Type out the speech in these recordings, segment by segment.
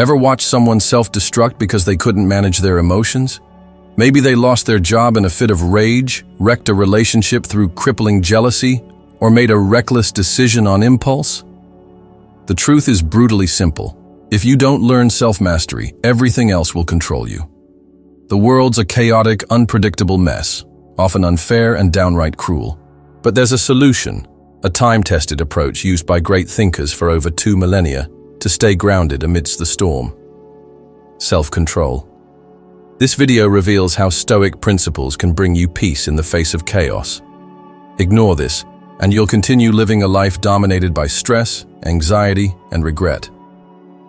Ever watch someone self-destruct because they couldn't manage their emotions? Maybe they lost their job in a fit of rage, wrecked a relationship through crippling jealousy, or made a reckless decision on impulse? The truth is brutally simple. If you don't learn self-mastery, everything else will control you. The world's a chaotic, unpredictable mess, often unfair and downright cruel. But there's a solution, a time-tested approach used by great thinkers for over 2 millennia to stay grounded amidst the storm. Self-control. This video reveals how Stoic principles can bring you peace in the face of chaos. Ignore this, and you'll continue living a life dominated by stress, anxiety, and regret.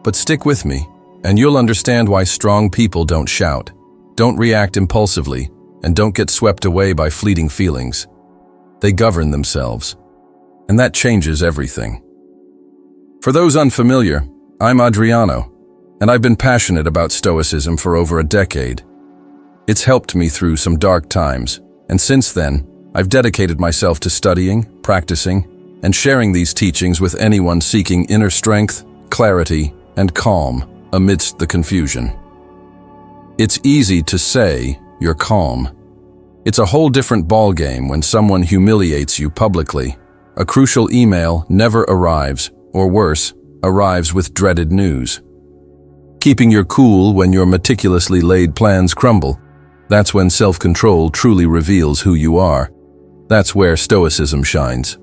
But stick with me, and you'll understand why strong people don't shout, don't react impulsively, and don't get swept away by fleeting feelings. They govern themselves, and that changes everything. For those unfamiliar, I'm Adriano, and I've been passionate about Stoicism for over a decade. It's helped me through some dark times, and since then, I've dedicated myself to studying, practicing, and sharing these teachings with anyone seeking inner strength, clarity, and calm amidst the confusion. It's easy to say you're calm. It's a whole different ballgame when someone humiliates you publicly. A crucial email never arrives, or worse, arrives with dreaded news. Keeping your cool when your meticulously laid plans crumble, that's when self-control truly reveals who you are. That's where Stoicism shines.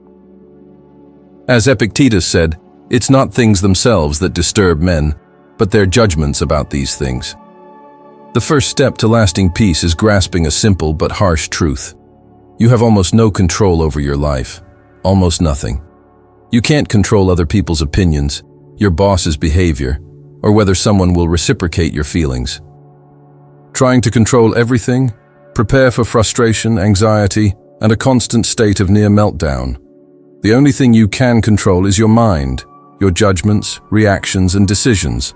As Epictetus said, it's not things themselves that disturb men, but their judgments about these things. The first step to lasting peace is grasping a simple but harsh truth. You have almost no control over your life. Almost nothing. You can't control other people's opinions, your boss's behavior, or whether someone will reciprocate your feelings. Trying to control everything? Prepare for frustration, anxiety, and a constant state of near meltdown. The only thing you can control is your mind, your judgments, reactions, and decisions.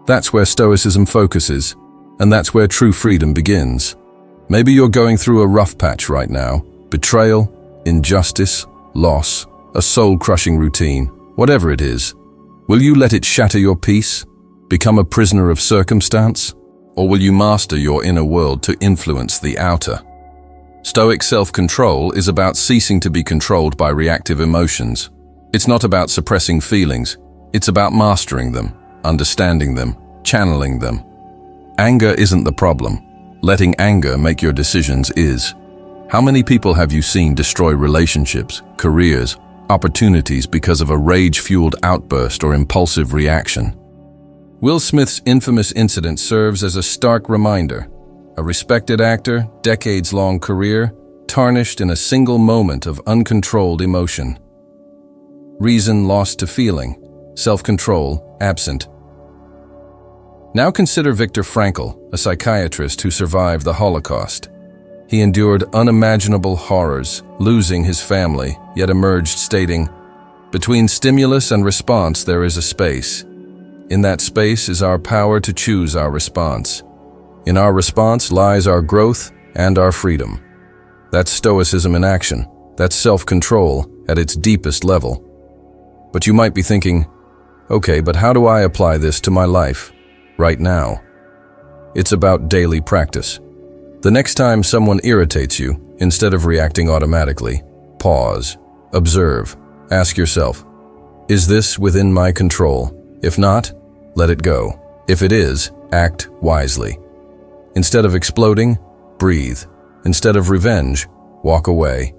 That's where Stoicism focuses, and that's where true freedom begins. Maybe you're going through a rough patch right now. Betrayal, injustice, loss, a soul-crushing routine, whatever it is. Will you let it shatter your peace? Become a prisoner of circumstance? Or will you master your inner world to influence the outer? Stoic self-control is about ceasing to be controlled by reactive emotions. It's not about suppressing feelings. It's about mastering them, understanding them, channeling them. Anger isn't the problem. Letting anger make your decisions is. How many people have you seen destroy relationships, careers, opportunities because of a rage-fueled outburst or impulsive reaction? Will Smith's infamous incident serves as a stark reminder. A respected actor, decades-long career, tarnished in a single moment of uncontrolled emotion. Reason lost to feeling, self-control absent. Now consider Viktor Frankl, a psychiatrist who survived the Holocaust. He endured unimaginable horrors, losing his family, yet emerged stating, "Between stimulus and response there is a space. In that space is our power to choose our response. In our response lies our growth and our freedom." That's Stoicism in action. That's self-control at its deepest level. But you might be thinking, okay, but how do I apply this to my life, right now? It's about daily practice. The next time someone irritates you, instead of reacting automatically, pause, observe, ask yourself, is this within my control? If not, let it go. If it is, act wisely. Instead of exploding, breathe. Instead of revenge, walk away.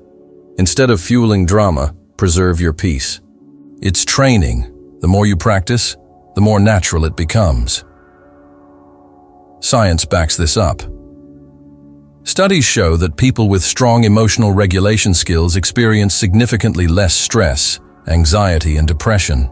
Instead of fueling drama, preserve your peace. It's training. The more you practice, the more natural it becomes. Science backs this up. Studies show that people with strong emotional regulation skills experience significantly less stress, anxiety, and depression.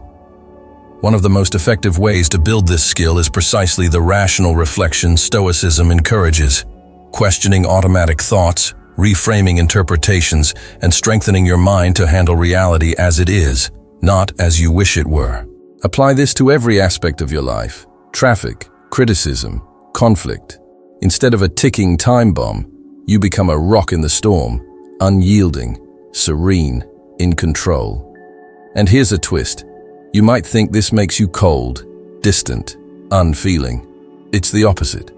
One of the most effective ways to build this skill is precisely the rational reflection Stoicism encourages, questioning automatic thoughts, reframing interpretations, and strengthening your mind to handle reality as it is, not as you wish it were. Apply this to every aspect of your life: traffic, criticism, conflict. Instead of a ticking time bomb, you become a rock in the storm, unyielding, serene, in control. And here's a twist. You might think this makes you cold, distant, unfeeling. It's the opposite.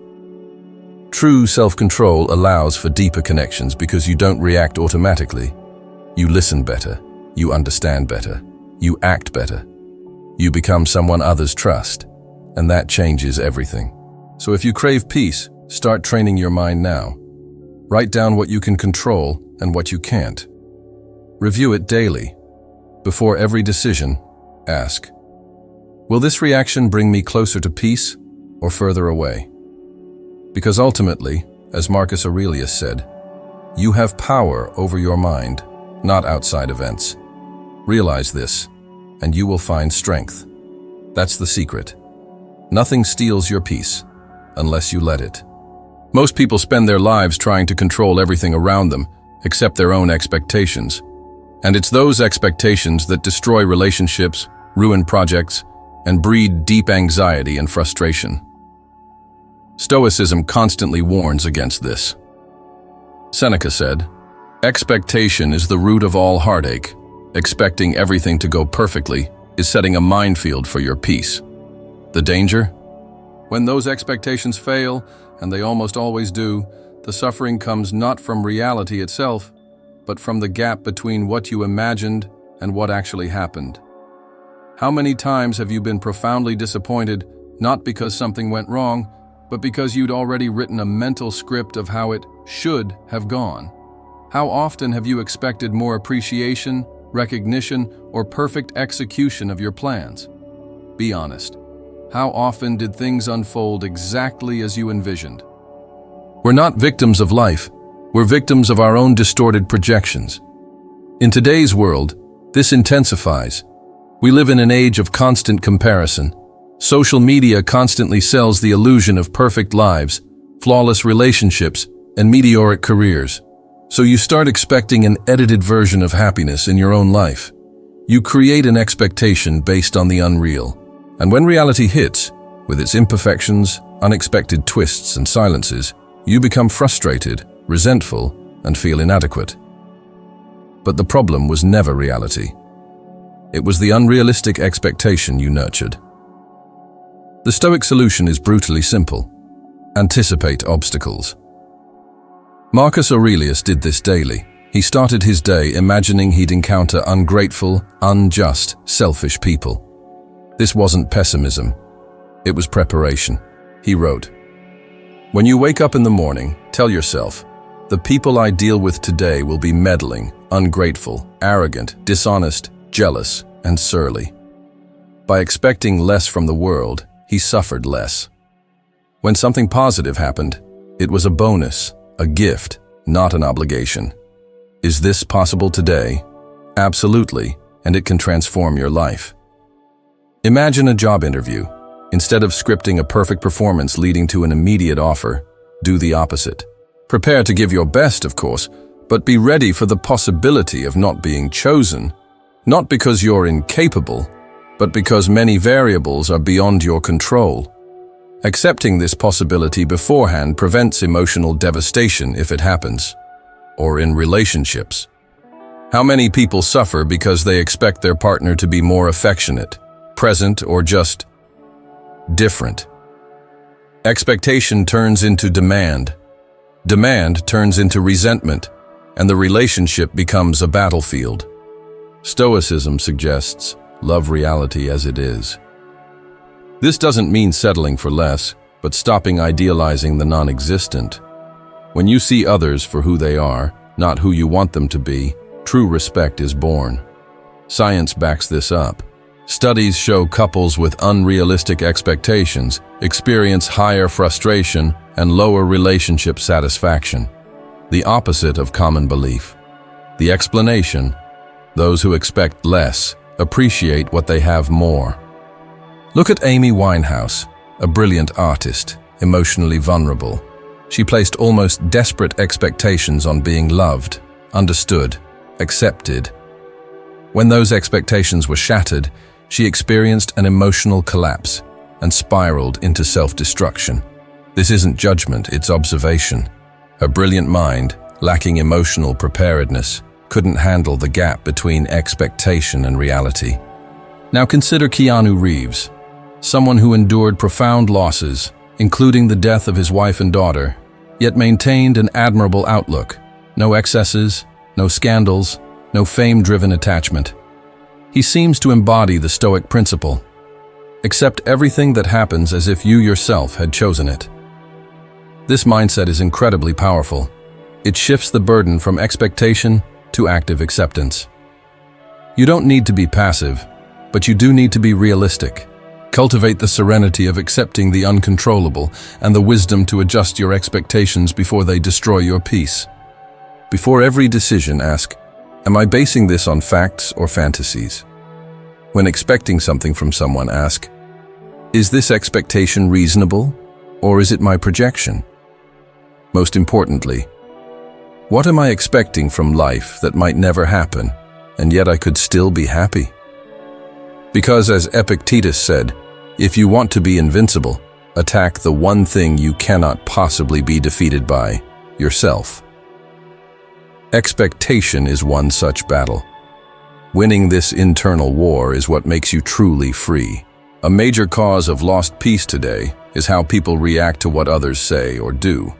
True self-control allows for deeper connections because you don't react automatically. You listen better, you understand better, you act better. You become someone others trust, and that changes everything. So if you crave peace, start training your mind now. Write down what you can control and what you can't. Review it daily. Before every decision, ask, will this reaction bring me closer to peace or further away? Because ultimately, as Marcus Aurelius said, you have power over your mind, not outside events. Realize this, and you will find strength. That's the secret. Nothing steals your peace, unless you let it. Most people spend their lives trying to control everything around them, except their own expectations. And it's those expectations that destroy relationships, ruin projects, and breed deep anxiety and frustration. Stoicism constantly warns against this. Seneca said, "Expectation is the root of all heartache. Expecting everything to go perfectly is setting a minefield for your peace." The danger? When those expectations fail, and they almost always do, the suffering comes not from reality itself, but from the gap between what you imagined and what actually happened. How many times have you been profoundly disappointed, not because something went wrong, but because you'd already written a mental script of how it should have gone? How often have you expected more appreciation, recognition, or perfect execution of your plans? Be honest. How often did things unfold exactly as you envisioned? We're not victims of life. We're victims of our own distorted projections. In today's world, this intensifies. We live in an age of constant comparison. Social media constantly sells the illusion of perfect lives, flawless relationships, and meteoric careers. So you start expecting an edited version of happiness in your own life. You create an expectation based on the unreal. And when reality hits, with its imperfections, unexpected twists and silences, you become frustrated, resentful, and feel inadequate. But the problem was never reality. It was the unrealistic expectation you nurtured. The Stoic solution is brutally simple. Anticipate obstacles. Marcus Aurelius did this daily. He started his day imagining he'd encounter ungrateful, unjust, selfish people. This wasn't pessimism. It was preparation. He wrote, "When you wake up in the morning, tell yourself, the people I deal with today will be meddling, ungrateful, arrogant, dishonest, jealous, and surly." By expecting less from the world, he suffered less. When something positive happened, it was a bonus, a gift, not an obligation. Is this possible today? Absolutely, and it can transform your life. Imagine a job interview. Instead of scripting a perfect performance leading to an immediate offer, do the opposite. Prepare to give your best, of course, but be ready for the possibility of not being chosen, not because you're incapable, but because many variables are beyond your control. Accepting this possibility beforehand prevents emotional devastation if it happens, or in relationships. How many people suffer because they expect their partner to be more affectionate, present, or just different? Expectation turns into demand. Demand turns into resentment, and the relationship becomes a battlefield. Stoicism suggests, love reality as it is. This doesn't mean settling for less, but stopping idealizing the non-existent. When you see others for who they are, not who you want them to be, true respect is born. Science backs this up. Studies show couples with unrealistic expectations experience higher frustration and lower relationship satisfaction, the opposite of common belief. The explanation: those who expect less appreciate what they have more. Look at Amy Winehouse, a brilliant artist, emotionally vulnerable. She placed almost desperate expectations on being loved, understood, accepted. When those expectations were shattered, she experienced an emotional collapse and spiraled into self-destruction. This isn't judgment, it's observation. Her brilliant mind, lacking emotional preparedness, couldn't handle the gap between expectation and reality. Now consider Keanu Reeves. someone who endured profound losses, including the death of his wife and daughter, yet maintained an admirable outlook. No excesses, no scandals, no fame-driven attachment. He seems to embody the Stoic principle. Accept everything that happens as if you yourself had chosen it. This mindset is incredibly powerful. It shifts the burden from expectation to active acceptance. You don't need to be passive, but you do need to be realistic. Cultivate the serenity of accepting the uncontrollable and the wisdom to adjust your expectations before they destroy your peace. Before every decision, ask, am I basing this on facts or fantasies? When expecting something from someone, ask, is this expectation reasonable, or is it my projection? Most importantly, what am I expecting from life that might never happen, and yet I could still be happy? Because as Epictetus said, if you want to be invincible, attack the one thing you cannot possibly be defeated by, yourself. Expectation is one such battle. Winning this internal war is what makes you truly free. A major cause of lost peace today is how people react to what others say or do.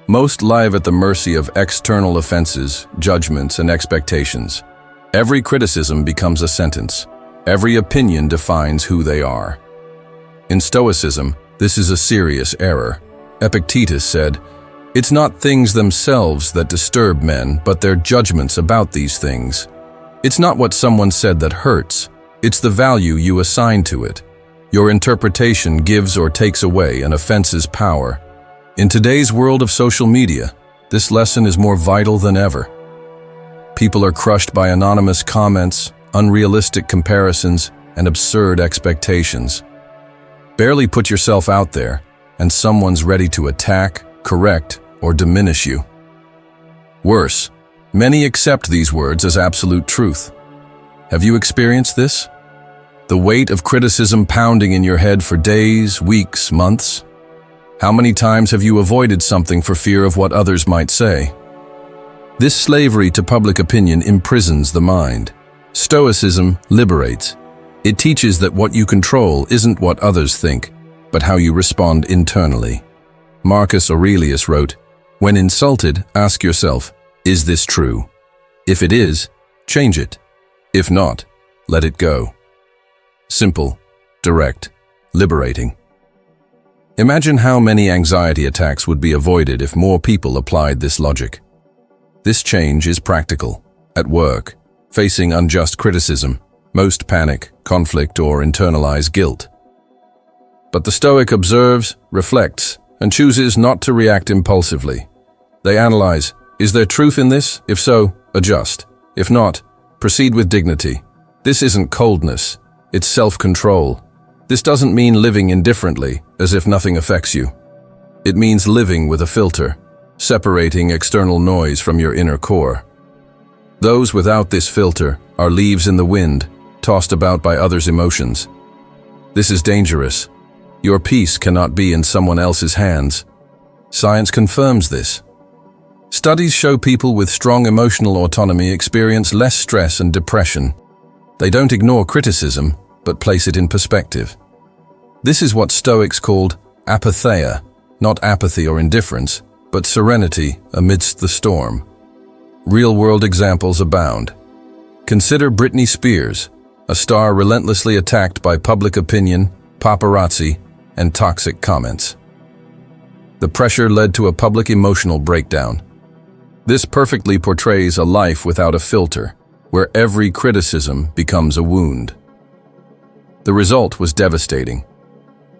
Most live at the mercy of external offenses, judgments, and expectations. Every criticism becomes a sentence. Every opinion defines who they are. In Stoicism, this is a serious error. Epictetus said, "It's not things themselves that disturb men, but their judgments about these things. It's not what someone said that hurts, it's the value you assign to it. Your interpretation gives or takes away an offense's power." In today's world of social media, this lesson is more vital than ever. People are crushed by anonymous comments, unrealistic comparisons, and absurd expectations. Barely put yourself out there, and someone's ready to attack, correct, or diminish you. Worse, many accept these words as absolute truth. Have you experienced this? The weight of criticism pounding in your head for days, weeks, months? How many times have you avoided something for fear of what others might say? This slavery to public opinion imprisons the mind. Stoicism liberates. It teaches that what you control isn't what others think, but how you respond internally. Marcus Aurelius wrote, "When insulted, ask yourself, is this true? If it is, change it. If not, let it go." Simple, direct, liberating. Imagine how many anxiety attacks would be avoided if more people applied this logic. This change is practical. At work, facing unjust criticism, most panic, conflict, or internalize guilt. But the Stoic observes, reflects, and chooses not to react impulsively. They analyze, is there truth in this? If so, adjust. If not, proceed with dignity. This isn't coldness, it's self-control. This doesn't mean living indifferently, as if nothing affects you. It means living with a filter, separating external noise from your inner core. Those without this filter are leaves in the wind, tossed about by others' emotions. This is dangerous. Your peace cannot be in someone else's hands. Science confirms this. Studies show people with strong emotional autonomy experience less stress and depression. They don't ignore criticism, but place it in perspective. This is what Stoics called apatheia, not apathy or indifference, but serenity amidst the storm. Real-world examples abound. Consider Britney Spears, a star relentlessly attacked by public opinion, paparazzi, and toxic comments. The pressure led to a public emotional breakdown. This perfectly portrays a life without a filter, where every criticism becomes a wound. The result was devastating.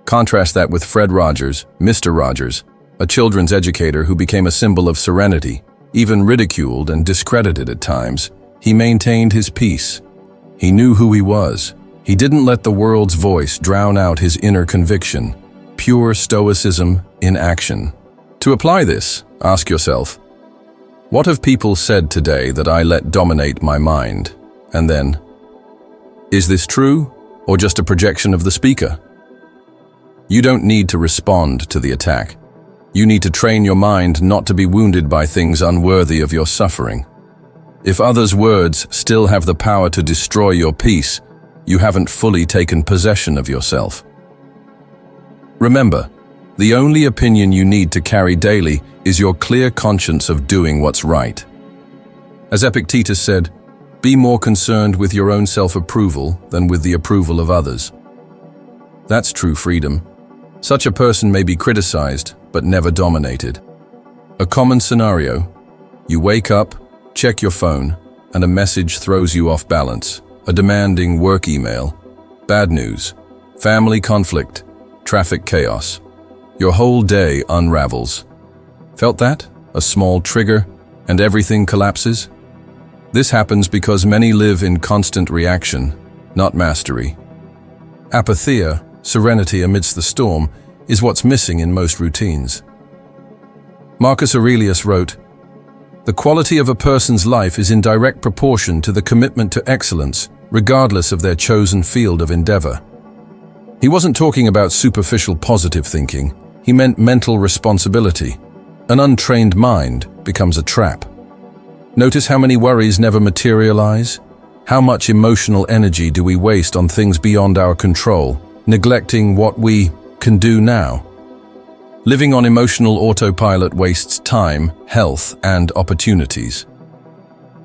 Contrast that with Fred Rogers, Mr. Rogers, a children's educator who became a symbol of serenity, even ridiculed and discredited at times. He maintained his peace. He knew who he was. He didn't let the world's voice drown out his inner conviction. Pure Stoicism in action. To apply this, ask yourself, what have people said today that I let dominate my mind? And then, is this true or just a projection of the speaker? You don't need to respond to the attack. You need to train your mind not to be wounded by things unworthy of your suffering. If others' words still have the power to destroy your peace, you haven't fully taken possession of yourself. Remember, the only opinion you need to carry daily is your clear conscience of doing what's right. As Epictetus said, be more concerned with your own self-approval than with the approval of others. That's true freedom. Such a person may be criticized, but never dominated. A common scenario: you wake up, check your phone, and a message throws you off balance. A demanding work email, bad news, family conflict, traffic chaos. Your whole day unravels. Felt that? A small trigger, and everything collapses? This happens because many live in constant reaction, not mastery. Apatheia, serenity amidst the storm, is what's missing in most routines. Marcus Aurelius wrote, "The quality of a person's life is in direct proportion to the commitment to excellence, regardless of their chosen field of endeavor." He wasn't talking about superficial positive thinking. He meant mental responsibility. An untrained mind becomes a trap. Notice how many worries never materialize? How much emotional energy do we waste on things beyond our control, neglecting what we can do now? Living on emotional autopilot wastes time, health, and opportunities.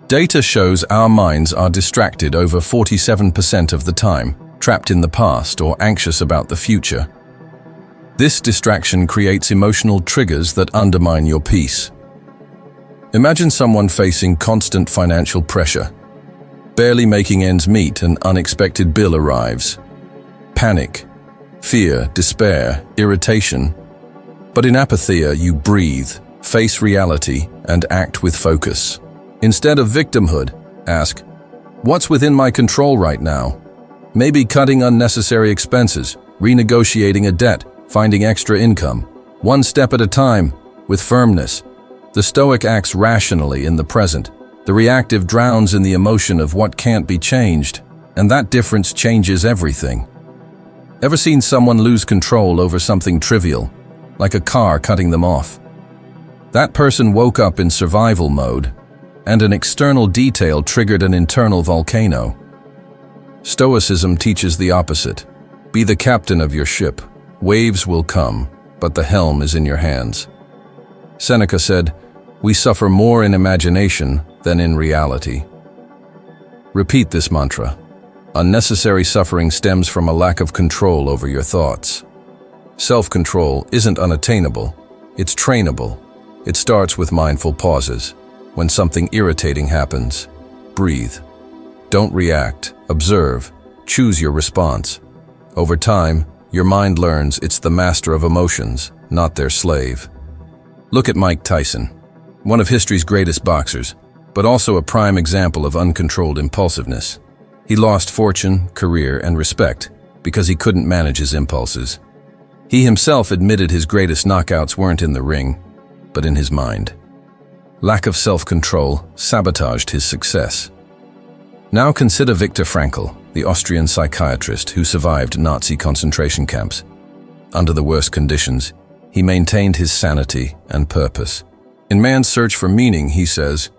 Data shows our minds are distracted over 47% of the time, trapped in the past or anxious about the future. This distraction creates emotional triggers that undermine your peace. Imagine someone facing constant financial pressure, barely making ends meet. An unexpected bill arrives. Panic, fear, despair, irritation. But in apatheia, you breathe, face reality, and act with focus. Instead of victimhood, ask, what's within my control right now? Maybe cutting unnecessary expenses, renegotiating a debt, finding extra income. One step at a time, with firmness. The Stoic acts rationally in the present. The reactive drowns in the emotion of what can't be changed, and that difference changes everything. Ever seen someone lose control over something trivial, like a car cutting them off? That person woke up in survival mode, and an external detail triggered an internal volcano. Stoicism teaches the opposite. Be the captain of your ship. Waves will come, but the helm is in your hands. Seneca said, "We suffer more in imagination than in reality." Repeat this mantra. Unnecessary suffering stems from a lack of control over your thoughts. Self-control isn't unattainable, it's trainable. It starts with mindful pauses. When something irritating happens, breathe. Don't react, observe, choose your response. Over time, your mind learns it's the master of emotions, not their slave. Look at Mike Tyson, one of history's greatest boxers, but also a prime example of uncontrolled impulsiveness. He lost fortune, career, and respect because he couldn't manage his impulses. He himself admitted his greatest knockouts weren't in the ring, but in his mind. Lack of self-control sabotaged his success. Now consider Viktor Frankl, the Austrian psychiatrist who survived Nazi concentration camps. Under the worst conditions, he maintained his sanity and purpose. In Man's Search for Meaning, he says,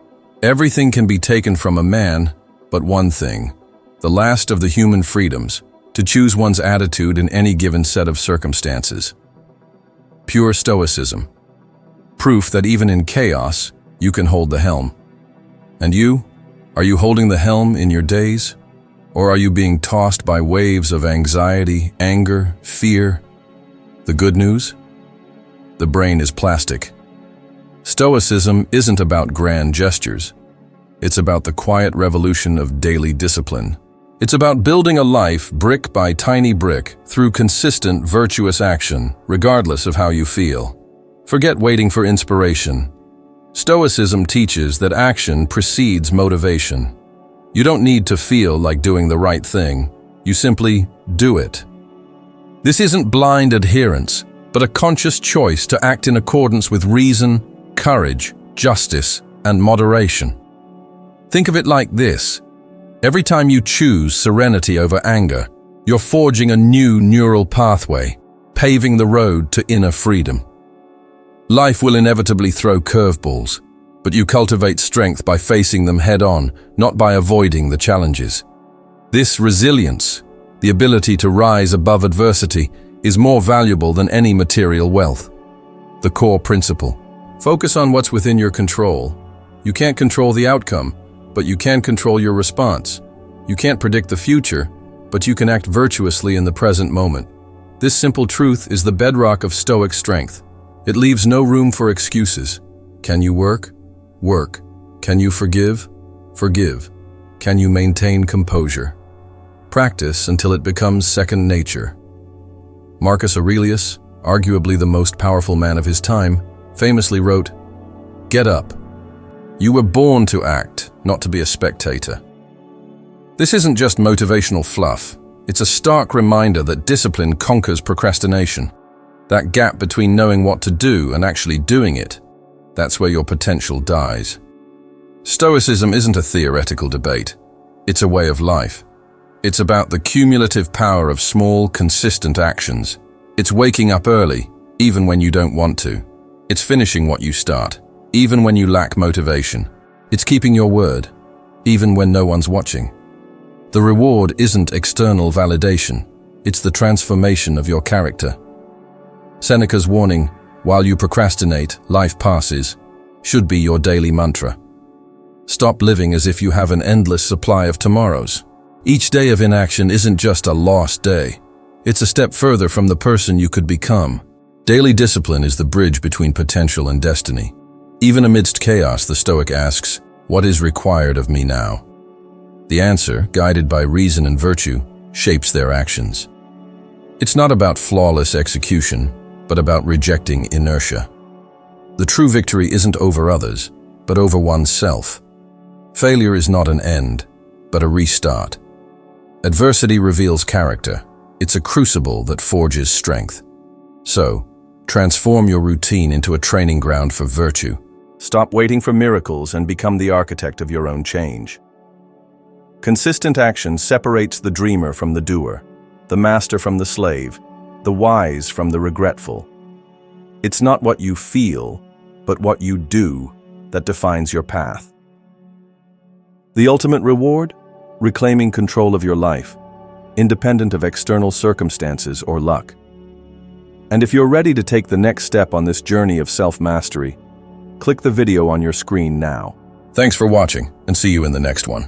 "Everything can be taken from a man, but one thing, the last of the human freedoms, to choose one's attitude in any given set of circumstances." Pure Stoicism. Proof that even in chaos, you can hold the helm. And you? Are you holding the helm in your days? Or are you being tossed by waves of anxiety, anger, fear? The good news? The brain is plastic. Stoicism isn't about grand gestures. It's about the quiet revolution of daily discipline. It's about building a life brick by tiny brick through consistent, virtuous action, regardless of how you feel. Forget waiting for inspiration. Stoicism teaches that action precedes motivation. You don't need to feel like doing the right thing. You simply do it. This isn't blind adherence, but a conscious choice to act in accordance with reason, courage, justice, and moderation. Think of it like this. Every time you choose serenity over anger, you're forging a new neural pathway, paving the road to inner freedom. Life will inevitably throw curveballs, but you cultivate strength by facing them head-on, not by avoiding the challenges. This resilience, the ability to rise above adversity, is more valuable than any material wealth. The core principle. Focus on what's within your control. You can't control the outcome, but you can control your response. You can't predict the future, but you can act virtuously in the present moment. This simple truth is the bedrock of Stoic strength. It leaves no room for excuses. Can you work? Work. Can you forgive? Forgive. Can you maintain composure? Practice until it becomes second nature. Marcus Aurelius, arguably the most powerful man of his time, famously wrote, "Get up. You were born to act, not to be a spectator." This isn't just motivational fluff. It's a stark reminder that discipline conquers procrastination. That gap between knowing what to do and actually doing it, that's where your potential dies. Stoicism isn't a theoretical debate. It's a way of life. It's about the cumulative power of small, consistent actions. It's waking up early, even when you don't want to. It's finishing what you start, even when you lack motivation. It's keeping your word, even when no one's watching. The reward isn't external validation. It's the transformation of your character. Seneca's warning, "While you procrastinate, life passes," should be your daily mantra. Stop living as if you have an endless supply of tomorrows. Each day of inaction isn't just a lost day. It's a step further from the person you could become. Daily discipline is the bridge between potential and destiny. Even amidst chaos, the Stoic asks, "What is required of me now?" The answer, guided by reason and virtue, shapes their actions. It's not about flawless execution, but about rejecting inertia. The true victory isn't over others, but over oneself. Failure is not an end, but a restart. Adversity reveals character. It's a crucible that forges strength. So, transform your routine into a training ground for virtue. Stop waiting for miracles and become the architect of your own change. Consistent action separates the dreamer from the doer, the master from the slave, the wise from the regretful. It's not what you feel, but what you do that defines your path. The ultimate reward? Reclaiming control of your life, independent of external circumstances or luck. And if you're ready to take the next step on this journey of self-mastery, click the video on your screen now. Thanks for watching, and see you in the next one.